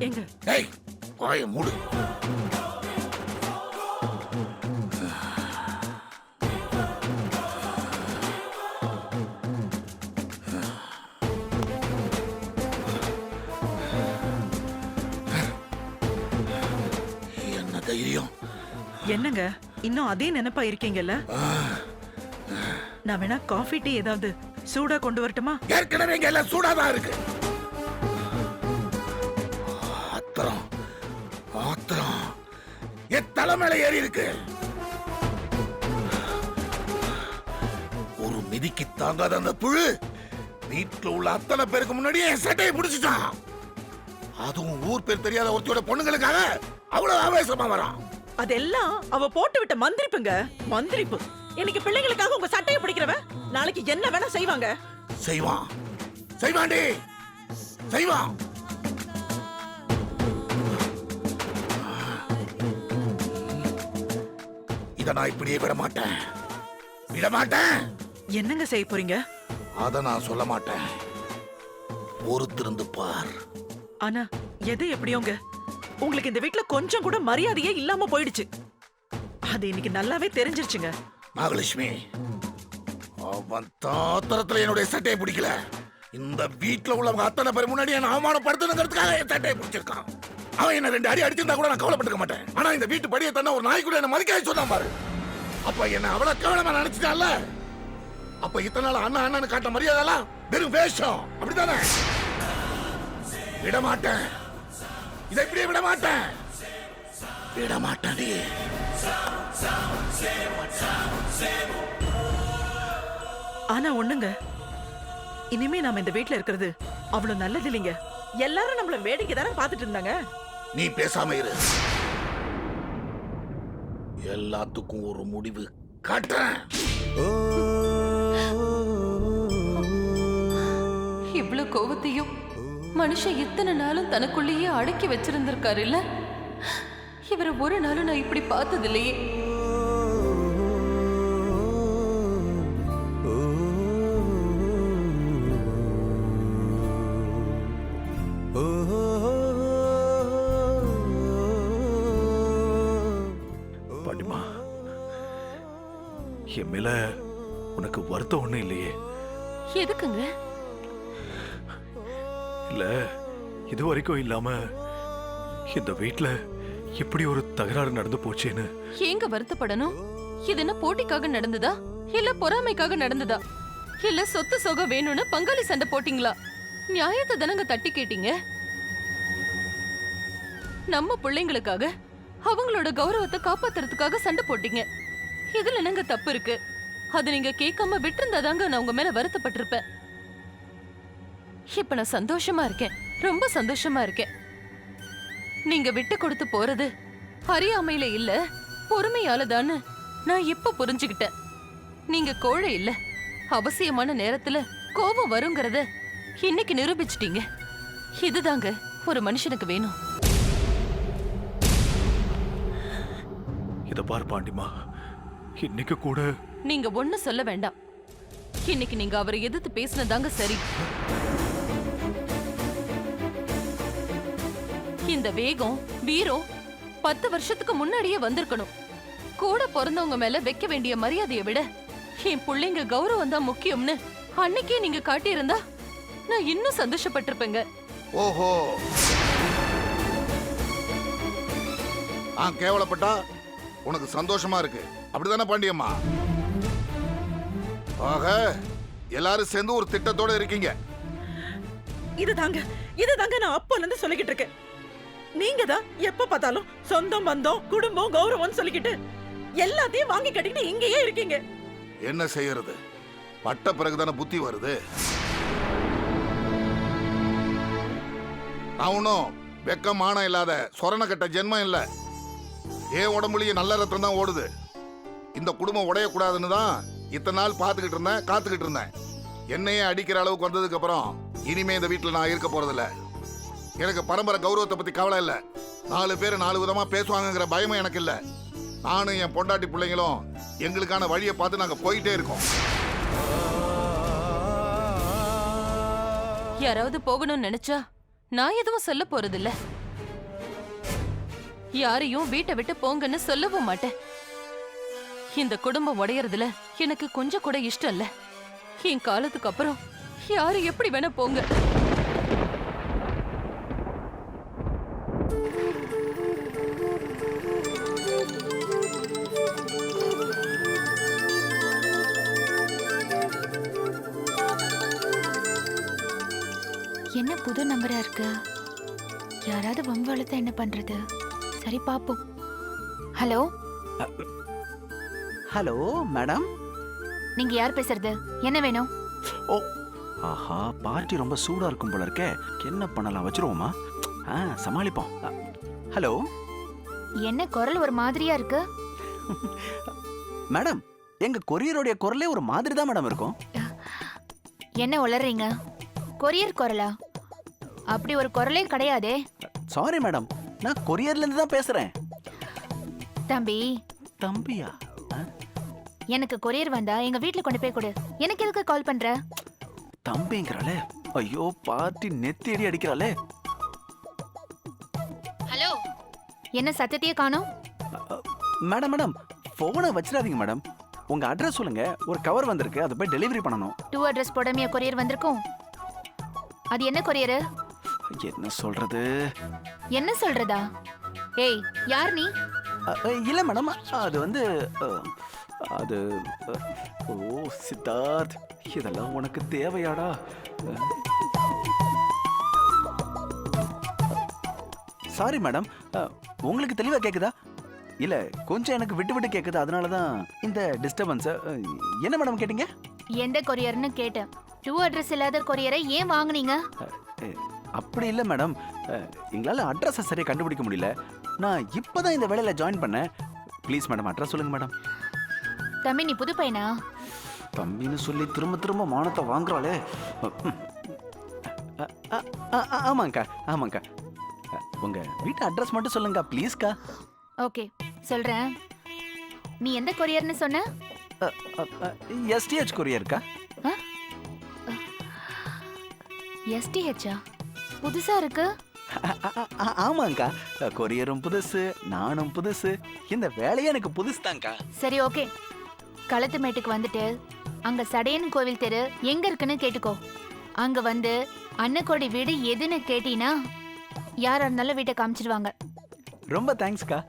எங்க ஏய் வாயை மூடு. என்ன தைரியம்? என்னங்க இன்னும் அதே நினைப்பா இருக்கீங்கல்ல? நான் வேணா காஃபி டீ ஏதாவது சூடா கொண்டு வரட்டுமா? ஏற்கனவே இங்க எல்லாம் சூடாதான் இருக்கு. ஆத்திரம் ஆத்திரம் என் தலைமையில ஏறி இருக்கு. ஒரு மிதிக்கு தாங்காத அந்த புழு வீட்டுல உள்ள அத்தனை பேருக்கு முன்னாடியே என் சட்டையை பிடிச்சிட்டான். அதுவும் ஊர் பேர் தெரியாத ஒருத்தியோட பொண்ணுங்களுக்காக அவ்வளவு ஆவேசமா வரான். அதெல்லாம் அவ போட்டு விட்ட மந்திரிப்புங்க, மந்திரிப்பு. இன்னைக்கு பிள்ளைங்களுக்காக உங்க சட்டையை பிடிக்கிறவன் நாளைக்கு என்ன வேணா செய்வாங்க. செய்வான் செய்வாண்டி செய்வான். இத நான் இப்படியே விட மாட்டேன், விட மாட்டேன். என்னங்க செய்ய போறீங்க? அத நான் சொல்ல மாட்டேன், பொறுத்திருந்து பார். ஆனா எது எப்படியோங்க, உங்களுக்கு இந்த வீட்ல கொஞ்சம் கூட மரியாதையே இல்லாம போயிடுச்சு. அது இன்னைக்கு நல்லாவே தெரிஞ்சிருச்சுங்க. நாகலட்சுமி, அவன் தாத்திரத்துல என்னுடைய சட்டையை பிடிக்கல, இந்த வீட்டுல உள்ளவங்க அத்தனை பேர் முன்னாடி என்ன அவமானப்படுத்தணுங்கிறதுக்காக என் சட்டையை பிடிச்சிருக்கான். அவன் என்ன 2 அடி அடிச்சிருந்தா கூட நான் கவலைப்பட்டுக்க மாட்டேன். ஆனா இந்த வீட்டு படியை தந்தா ஒரு நாய் கூட என்ன மதிக்காது சொன்னான் பாரு. அப்ப என்ன அவ்வளவு கேவலமா நினைச்சிட்டான்ல. அப்ப இத்தனை நாள் அண்ணா அண்ணன்னு காட்ட மரியாதை வெறும் வேஷம், அப்படித்தானே? விட மாட்டேன், இதை இப்படியே விட மாட்டேன், விட மாட்டேன். ஆனா ஒண்ணுங்க, இனிமே நாம இந்த வீட்ல இருக்கிறது அவ்வளவு நல்லது இல்லைங்க. எல்லாரும் நம்மள வேடிக்கை தானே பாத்துட்டு இருந்தாங்க. நீ பேசாம இரு, எல்லாத்துக்கும் ஒரு முடிவு காட்டுறேன். இவ்வளவு கோவத்தையும் மனுஷன் இத்தனை நாளும் தனக்குள்ளேயே அடக்கி வச்சிருந்திருக்காரு இல்ல? இவரை ஒரு நாளும் நான் இப்படி பார்த்தது இல்லையே. பாண்டிமா, என் மேல உனக்கு வருத்தம் ஒண்ணும் இல்லையே? எதுக்குங்க? இல்ல, இது வரைக்கும் இல்லாம இந்த வீட்ல இப்படி ஒரு தகராறு நடந்து போச்சேன்னு. ஏங்க வருத்தப்படணும்? இது என்ன போட்டிக்காக நடந்ததா இல்ல பொறாமைக்காக நடந்ததா? இல்ல சொத்து சொகம் வேணும்னு பங்காளி சண்டை போட்டீங்களா? நியாயத்தை தானங்க தட்டி கேட்டீங்க. நம்ம பிள்ளைங்களுக்காக அவங்களோட கௌரவத்தை காப்பாத்துறதுக்காக சண்டை போட்டீங்க. இதுல என்னங்க தப்பு இருக்கு? அது நீங்க கேட்காம விட்டுருந்தாதாங்க நான் உங்க மேல வருத்தப்பட்டிருப்பேன். இப்ப நான் சந்தோஷமா இருக்கேன், ரொம்ப சந்தோஷமா இருக்கேன். நீங்க விட்டு கொடுத்து போறது அறியாமையில இல்ல, பொறுமையாலதான்னு நான் இப்ப புரிஞ்சுக்கிட்டேன். நீங்க கோழை இல்ல, அவசியமான நேரத்துல கோபம் வருங்கிறத இன்னைக்கு நிரூபிச்சிட்டீங்க. இதுதாங்க ஒரு மனுஷனுக்கு வேணும். இத பார் பாண்டிமா, இன்னைக்கு கூட நீங்க ஒண்ணு சொல்ல வேண்டாம். இன்னைக்கு நீங்க அவரை எதிர்த்து பேசினதாங்க சரி. இந்த வேகம் வீரம் 10 வருஷத்துக்கு முன்னாடியே வந்திருக்கணும். கூட பிறந்தவங்க மேல வைக்க வேண்டிய மரியாதையை விட என் பிள்ளைங்க கௌரவம் தான் முக்கியம்னு அன்னைக்கே நீங்க காட்டியிருந்தா நான் இன்னும் சந்தோஷப்பட்டிருப்பேங்க. ஓஹோ, கேவலப்பட்டா உனக்கு சந்தோஷமா இருக்கு, அப்படித்தானே பாண்டியம்மா? ஆக எல்லாரும் சேர்ந்து ஒரு திட்டத்தோட இருக்கீங்க. இதுதாங்க நான் அப்போல இருந்து சொல்லிக்கிட்டு இருக்கேன். நீங்க தான் எப்ப பார்த்தாலும் சொந்தம் பந்தம் குடும்பம் கௌரவம் சொல்லிக்கிட்டு எல்லாத்தையும் வாங்கி கட்டிக்கிட்டு இங்கேயே இருக்கீங்க. என்ன செய்யறது, பட்ட பிறகுதானே புத்தி வருது. அவனும் வெக்கமான இல்லாத சொரண கட்ட ஜென்மம் இல்ல. ஏன் உடம்புலயே நல்ல ரத்தம் தான் ஓடுது. இந்த குடும்பம் உடையக்கூடாதுன்னு தான் இத்தனை நாள் பார்த்துக்கிட்டு இருந்தேன், காத்துக்கிட்டு இருந்தேன். என்னையே அடிக்கிற அளவுக்கு வந்ததுக்கு அப்புறம் இனிமே இந்த வீட்டுல நான் இருக்க போறதில்ல. எனக்கு பரம்பரை கௌரவத்தை பத்தி கவலை இல்ல. 4 பேர் 4 விதமா பேசுவாங்கங்கிற பயமும் எனக்கு இல்ல. நானும் என் பொண்டாட்டி பிள்ளைங்களும் எங்களுக்கான வழியை பார்த்து நாங்க போயிட்டே இருக்கோம். யாராவது போகணும்னு நினைச்சா நான் எதுவும் சொல்ல போறது இல்ல. யாரையும் வீட்டை விட்டு போங்கன்னு சொல்லவும் மாட்டேன். இந்த குடும்பம் உடையறதுல எனக்கு கொஞ்சம் கூட இஷ்டம் இல்ல. என் காலத்துக்கு அப்புறம் யாரு எப்படி வேணா போங்க. என்ன புது நம்பரா இருக்கு? யாராவது வம்பளத்த என்ன பண்றது? சரி பாப்போம். Hello, hello madam. நீங்க யார் பேசுறது? என்ன வேணும்? ஓ, ஆஹா, பார்ட்டி ரொம்ப சூடா இருக்கும் போல இருக்கே. என்ன பண்ணலாம், வச்சிருவோமா? சமாளிப்போம். ஹலோ. என்ன குரல் ஒரு மாதிரியா இருக்கு? மேடம், எங்க கொரியருடைய குரலே ஒரு மாதிரி தான் மேடம் இருக்கும். என்ன உளறீங்க? கொரியர் குரலா? அப்படி ஒரு குரலே கிடையாதே. சாரி மேடம், நான் கொரியர்ல இருந்து தான் பேசுறேன். தம்பி. தம்பியா? எனக்கு கொரியர் வந்தா எங்க வீட்ல கொண்டு போய் கொடு. எனக்கு எதுக்கு கால் பண்ற? தம்பிங்கறாளே. ஐயோ, பார்ட்டி நெத்தியடி அடிக்கறாளே. ஹலோ. என்ன சத்தத்தையே காணோம்? மேடம் மேடம், போனை வச்சிடாதீங்க மேடம். உங்க அட்ரஸ் சொல்லுங்க. ஒரு கவர் வந்திருக்கு, அதை போய் டெலிவரி பண்ணணும். 2 அட்ரஸ் போடாமையா கொரியர் வந்திருக்கும்? அது என்ன கொரியர்? என்ன சொல்றது? என்ன சொல்றதா? ஏய், யார் நீ? இல்ல மேடம், அது வந்து அது ஓ சித்தார்த், இதெல்லாம் உனக்கு தேவையாடா? சாரி மேடம், உங்களுக்கு தெளிவா கேக்குதா? இல்ல, கொஞ்சம் எனக்கு விட்டு விட்டு கேக்குது, அதனாலதான் இந்த டிஸ்டர்பன்ஸ். என்ன மேடம் கேட்டீங்க? எந்த கொரியர்னு கேட்டேன். 2 அட்ரஸ் இல்லாத கொரியரை ஏன் வாங்குனீங்க? அப்படி இல்ல மேடம், எங்களால அட்ரஸை சரியா கண்டுபிடிக்க முடியல. நான் இப்பதான் இந்த வேலையில ஜாயின் பண்ணேன். ப்ளீஸ் மேடம், அட்ரஸ் சொல்லுங்க மேடம். தம்பி, நீ புது பையனா? தம்பின்னு சொல்லி திரும்ப திரும்ப மானத்தை வாங்குறாளே. ஆமாங்கக்கா, ஆமாங்கக்கா. உங்க வீட்டு அட்ரஸ் மட்டும் சொல்லுங்கக்கா, ப்ளீஸ்க்கா. ஓகே, சொல்றேன். நீ எந்த கொரியர்னு சொன்ன? எஸ்டிஹெச் கொரியர்க்கா. எஸ்டிஹெச்சா? புதுசா இருக்கு. ஆமாங்கக்கா, கொரியரும் புதுசு, நானும் புதுசு. இந்த வேலையே எனக்கு புதுசு தான்க்கா. சரி, ஓகே. களத்துமேட்டுக்கு வந்துட்டு அங்க சடையன் கோவில் தெரு எங்க இருக்குன்னு கேட்டுக்கோ. அங்க வந்து அன்னக்கோடி வீடு எதுன்னு கேட்டீனா யாரா இருந்தாலும் வீட்டை காமிச்சிடுவாங்க. ரொம்ப தேங்க்ஸ்க்கா.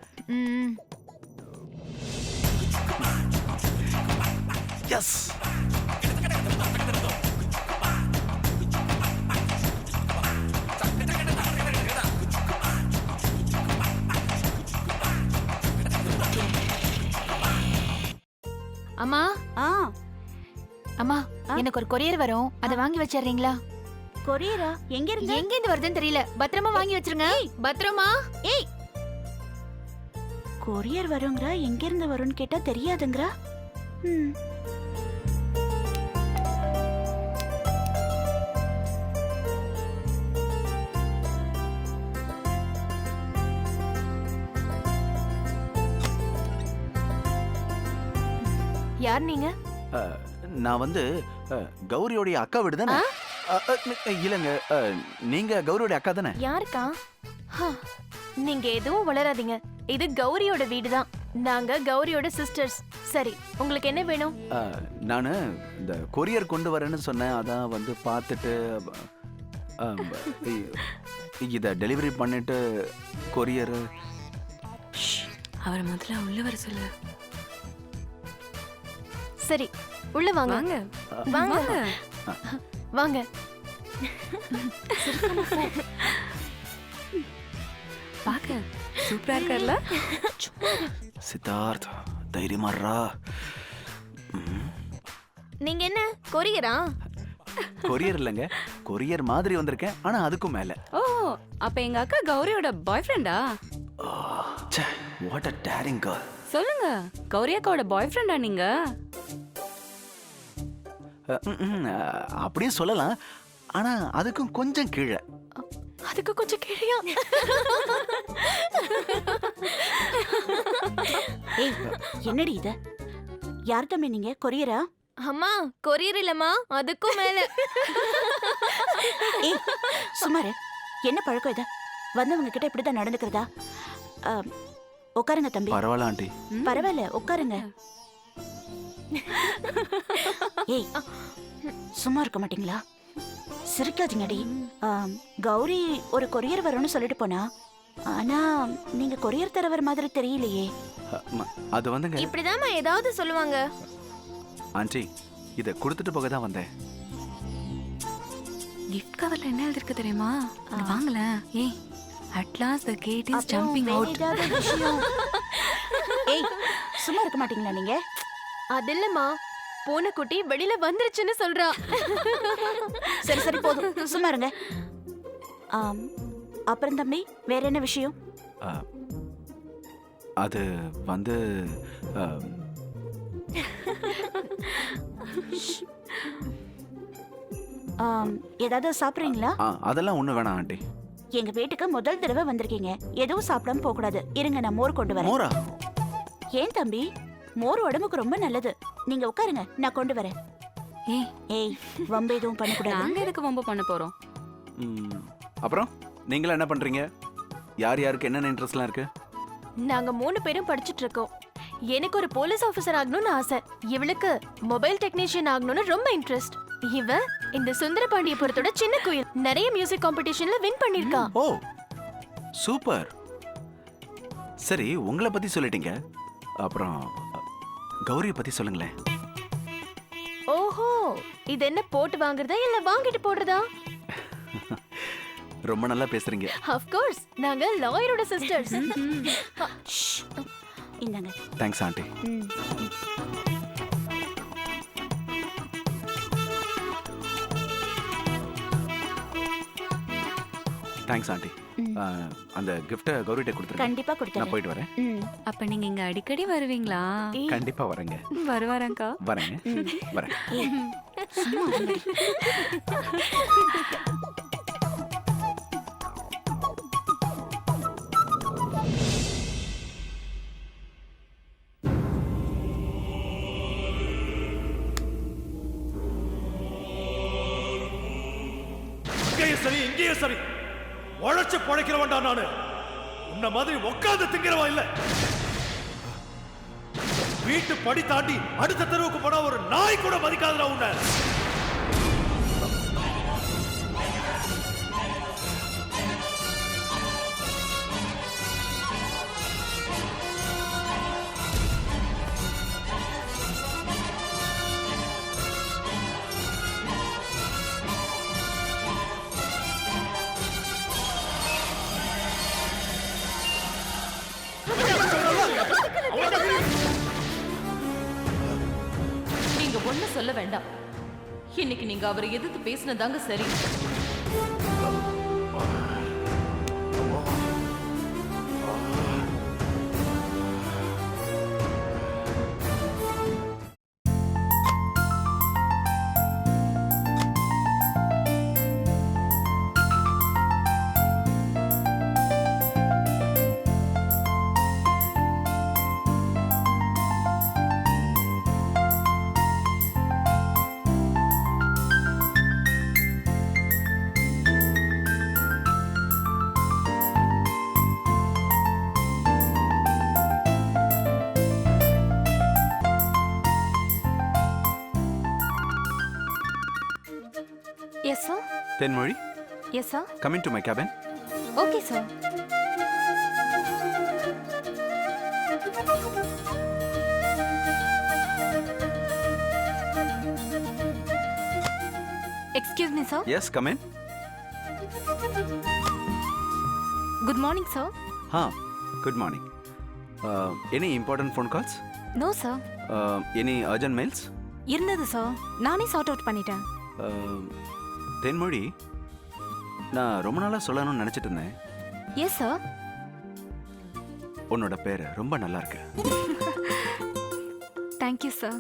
எஸ். அம்மா. அம்மா, எனக்கு ஒரு கொரியர் வரும், அதை வாங்கி வச்சிடுறீங்களா? கொரியரா? எங்க இருந்து? எங்க இருந்து வருதுன்னு தெரியல, பத்திரமா வாங்கி வச்சிருங்க. பத்திரமா. ஏய், கொரியர் வருங்கறா, எங்க இருந்து வரும்னு கேட்டா தெரியாதுங்கறா. யார் நீங்க? நான் வந்து கௌரியோடைய அக்கா வீடு தானே? இல்லங்க, நீங்க கௌரியோட அக்கா தானே? யாருக்கா? நீங்க எதுவும் வளராதீங்க. இது கௌரியோட வீடுதான். நாங்க கௌரியோட சிஸ்டர்ஸ். சரி, உங்களுக்கு என்ன வேணும்? நானு இந்த கொரியர் கொண்டு வரேன்னு சொன்னேன். அதான் வந்து பார்த்துட்டு இத டெலிவரி பண்ணிட்டு கொரியர். அவரை முதல்ல உள்ள வர சொல்லு. சரி, உள்ள வாங்க. வாங்க வாங்க. பாக்க சூப்பரா இருக்கார்ல? சித்தார்த், தைரியமாறா. நீங்க என்ன கொரியரா? கொரியர் இல்லங்க, கொரியர் மாதிரி வந்திருக்கேன், ஆனா அதுக்கும் மேல. ஓ, அப்ப எங்க அக்கா கௌரியோட பாய் ஃப்ரெண்டா? What a daring girl. சொல்லுங்க, கௌரி அக்காவோட பாய் ஃப்ரெண்டா நீங்க? அப்படியே சொல்லலாம், ஆனா அதுக்கும் கொஞ்சம் கீழே. அதுக்கு கொஞ்சம் கீழையா? ஏய், என்னடி இது? யார் தம்பி நீங்க? கொரியரா? அம்மா, கொரியர் இல்லம்மா, அதுக்கும் மேல. ஏய், சுமாரு, என்ன பழக்கம் இது? வந்தவங்க கிட்ட இப்படிதான் நடந்துக்கிறதா? உட்காருங்க தம்பி. பரவாயில்ல ஆண்டி. பரவாயில்ல, உட்காருங்க. ஏய், சும்மா இருக்க மாட்டீங்களா? சிரிக்காதீங்கடி. கௌரி ஒரு கொரியர் வரும்னு சொல்லிட்டு போனா, ஆனா நீங்க கொரியர் தரவர் மாதிரி தெரியலையே. அது வந்துங்க இப்படிதாம்மா ஏதாவது சொல்லுவாங்க. ஆண்டி, இதை கொடுத்துட்டு போக தான் வந்தேன். கிஃப்ட் கவர்ல என்ன எழுதிருக்கு தெரியுமா? வாங்கல. ஏய், at last the gate is jumping வேற out. ஏதாவது விஷயம்? ஏய், சும்மா இருக்க மாட்டீங்களா நீங்க? அது இல்லம்மா, பூனைக்குட்டி வெளியில வந்துருச்சுன்னு சொல்றா. சரி சரி போதும், சும்மா இருங்க. அப்புறம் தம்பி, வேற என்ன விஷயம்? அது வந்து ஏதாவது சாப்பிடுறீங்களா? அதெல்லாம் ஒண்ணு வேணாம் ஆண்டி. எங்க வீட்டுக்கு முதல் தடவை வந்திருக்கீங்க, எதுவும் சாப்பிடாம போக கூடாது. இருங்க, நான் மோர் கொண்டு வரேன். மோரா? ஏன் தம்பி, மோர் உடம்புக்கு ரொம்ப நல்லது. நீங்க உட்காருங்க, நான் கொண்டு வரேன். ஏய், ஏய், வம்பு எதுவும் பண்ணக்கூடாது. நாங்க எதுக்கு வம்பு பண்ண போறோம்? அப்புறம் நீங்களா என்ன பண்றீங்க? யார் யாருக்கு என்னென்ன இன்ட்ரெஸ்ட்லாம் இருக்கு? நாங்க 3 பேரும் படிச்சிட்டு இருக்கோம். எனக்கு ஒரு போலீஸ் ஆபீசர் ஆகணும்னு ஆசை. இவளுக்கு மொபைல் டெக்னீஷியன் ஆகணும்னு ரொம்ப இன்ட்ரெஸ்ட். இவ இந்த சுந்தரபாண்டியபுரத்தோட சின்ன கோயில் நிறைய மியூசிக் காம்படிஷன்ல வின் பண்ணிருக்கா. ஓ, சூப்பர். சரி, உங்களை பத்தி சொல்லிட்டீங்க, அப்புறம் கௌரியை பத்தி சொல்லுங்களேன். ஓஹோ, இது என்ன போட்டு வாங்குறதா இல்ல வாங்கிட்டு போடுறதா? ரொம்ப நல்லா பேசுறீங்க. ஆஃப் கோர்ஸ், நாங்க லாயரோட சிஸ்டர்ஸ். இந்தாங்க. Thanks aunty. Thanks aunty. அந்த கிஃப்ட்டை கௌரிட்ட கொடுத்துருங்க. கண்டிப்பா நான் கொடுத்துறேன். போயிட்டு வரேன். அப்ப நீங்க இங்க அடிக்கடி வருவீங்களா? கண்டிப்பா வரேங்க. வருவாரங்கா. வரேங்க. வரேன். சும்மா இருங்க. இங்கேயும் சரி இங்கேயும் சரி, உழைச்சு பழைக்கிறவன்டா நானு. உன்ன மாதிரி உட்கார்ந்து திங்கிறவன் இல்ல. வீட்டு படி தாண்டி அடுத்த தெருவுக்கு போனா ஒரு நாய் கூட மதிக்காதடா உன்னை. நீங்க ஒண்ணு சொல்ல வேண்டாம். இன்னைக்கு நீங்க அவரை எதிர்த்து பேசினதாங்க சரி. Yes sir. Thenmozhi, Yes sir. come into my cabin. Okay sir. Excuse me sir. Yes, come in. Good morning sir. Good morning. Any important phone calls? No sir. Any urgent mails? இருந்தது sir, நானே sort out பண்ணிட்டேன். தென்மொழி, நான் ரொம்ப நாளா சொல்லணும்னு நினைச்சிட்டு இருந்தேன். Yes sir. உன்னோட பேரு ரொம்ப நல்லா இருக்கு. Thank you sir.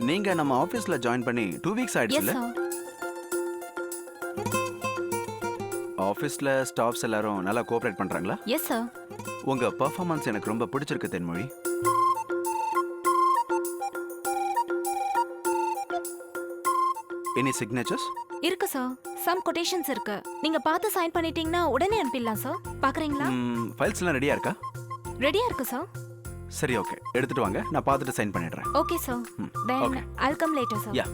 நீங்க நம்ம ஆபீஸ்ல ஜாயின் பண்ணி 2 வீக்ஸ் எஸ் ஆயிடுச்சுல? சார். ஆபீஸ்ல ஸ்டாஃப்ஸ் எல்லாரும் நல்லா கோஆபரேட் பண்றாங்களா? Yes sir. உங்க பெர்ஃபார்மன்ஸ் எனக்கு ரொம்ப பிடிச்சிருக்கு தென்மொழி. Any signatures? இருக்கு சார் சம் கொட்டேஷன்ஸ் இருக்கு நீங்க பார்த்து சைன் பண்ணிட்டீங்கன்னா உடனே அனுப்பிடலாம் சார் பாக்குறீங்களா ஃபைல்ஸ் எல்லாம் ரெடியா இருக்கா? ரெடியா இருக்கு சார் சரி ஓகே, எடுத்துட்டு வாங்க, நான் பார்த்துட்டு சைன் பண்ணிடுறேன். Okay sir then okay. I'll come later sir யா.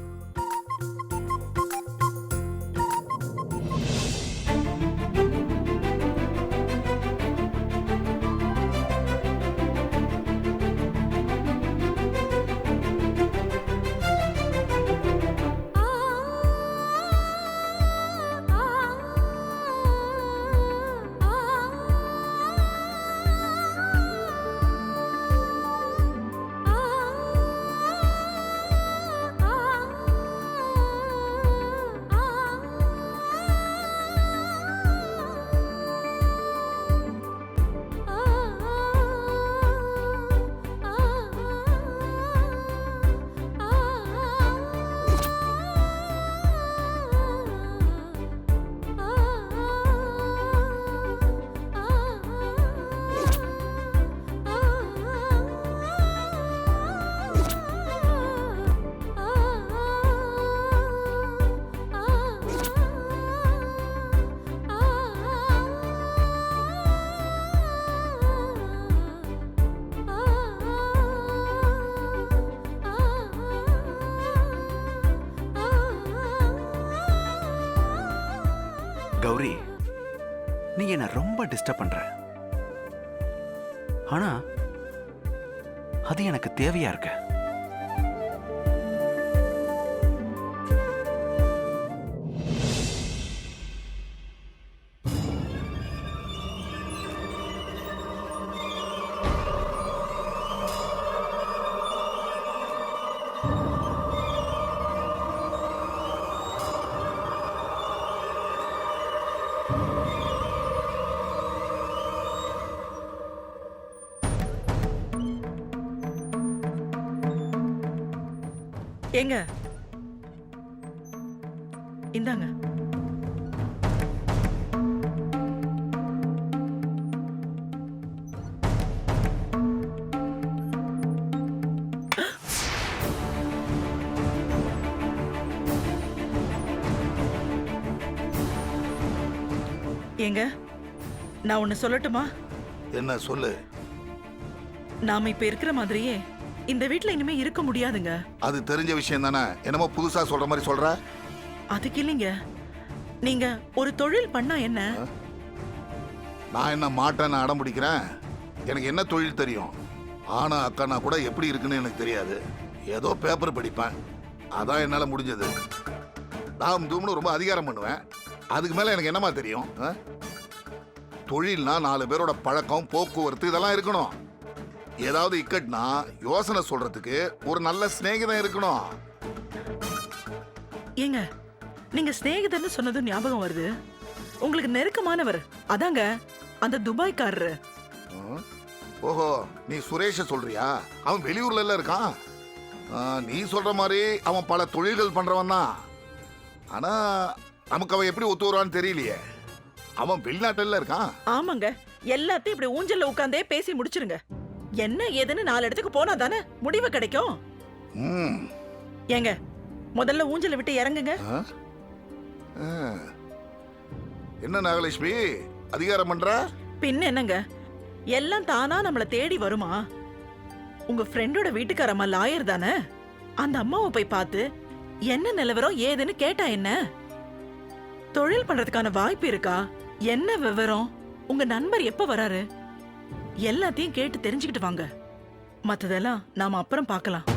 கௌரி, நீ என்ன ரொம்ப டிஸ்டர்ப் பண்ற. ஆனா அது எனக்கு தேவையா இருக்கு. ஏங்க இந்தாங்க. ஏங்க நான் ஒண்ணு சொல்லட்டுமா? என்ன சொல்லு? நாம இப்ப இருக்கிற மாதிரியே இந்த வீட்ல இனிமே இருக்க முடியாதுங்க. அது தெரிஞ்ச விஷயம் தானே, என்னமோ புதுசா சொல்ற மாதிரி சொல்ற. அதுக்கு இல்லைங்க, நீங்க ஒரு தொழில் பண்ணா என்ன? நான் என்ன மாட்டேன்னு அடம் பிடிக்கிறேன்? எனக்கு என்ன தொழில் தெரியும்? ஆனா அக்கானா கூட எப்படி இருக்குன்னு எனக்கு தெரியாது. ஏதோ பேப்பர் படிப்பேன், அதான் என்னால முடிஞ்சது. நான் தூம்னு ரொம்ப அதிகாரம் பண்ணுவேன், அதுக்கு மேல எனக்கு என்னமா தெரியும்? தொழில்னா 4 பேரோட பழக்கம், போக்குவரத்து இதெல்லாம் இருக்கணும். ஏதாவது இக்கட்னா யோசனை சொல்றதுக்கு ஒரு நல்ல சிநேகிதம் இருக்கணும். ஏங்க நீங்க சிநேகிதன்னு சொன்னது ஞாபகம் வருது. உங்களுக்கு நெருக்கமானவர் அதாங்க அந்த துபாய்க்காரரு. ஓஹோ, நீ சுரேஷ சொல்றியா? அவன் வெளியூர்ல எல்லாம் இருக்கான். நீ சொல்ற மாதிரி அவன் பல தொழில்கள் பண்றவன் தான். ஆனா நமக்கு அவன் எப்படி ஒத்து வருவான்னு தெரியலையே. அவன் வெளிநாட்டுல இருக்கான். ஆமாங்க, எல்லாத்தையும் இப்படி ஊஞ்சல்ல உட்கார்ந்தே பேசி முடிச்சிருங்க. என்ன ஏதுன்னு 4 இடத்துக்கு போனா தானே முடிவு கிடைக்கும். ஏங்க முதல்ல ஊஞ்சல விட்டு இறங்குங்க. என்ன நாகலட்சுமி அதிகாரம் பண்ற? பின்ன என்னங்க, எல்லாம் தானா நம்மள தேடி வருமா? உங்க ஃப்ரெண்டோட வீட்டுக்காரம்மா லாயர் தானே, அந்த அம்மாவை போய் பார்த்து என்ன நிலவரம் ஏதுன்னு கேட்டா என்ன? தொழில் பண்றதுக்கான வாய்ப்பு இருக்கா? என்ன விவரம்? உங்க நண்பர் எப்ப வராரு? எல்லாத்தையும் கேட்டு தெரிஞ்சுக்கிட்டு வாங்க. மத்ததெல்லாம் நாம அப்புறம் பார்க்கலாம்.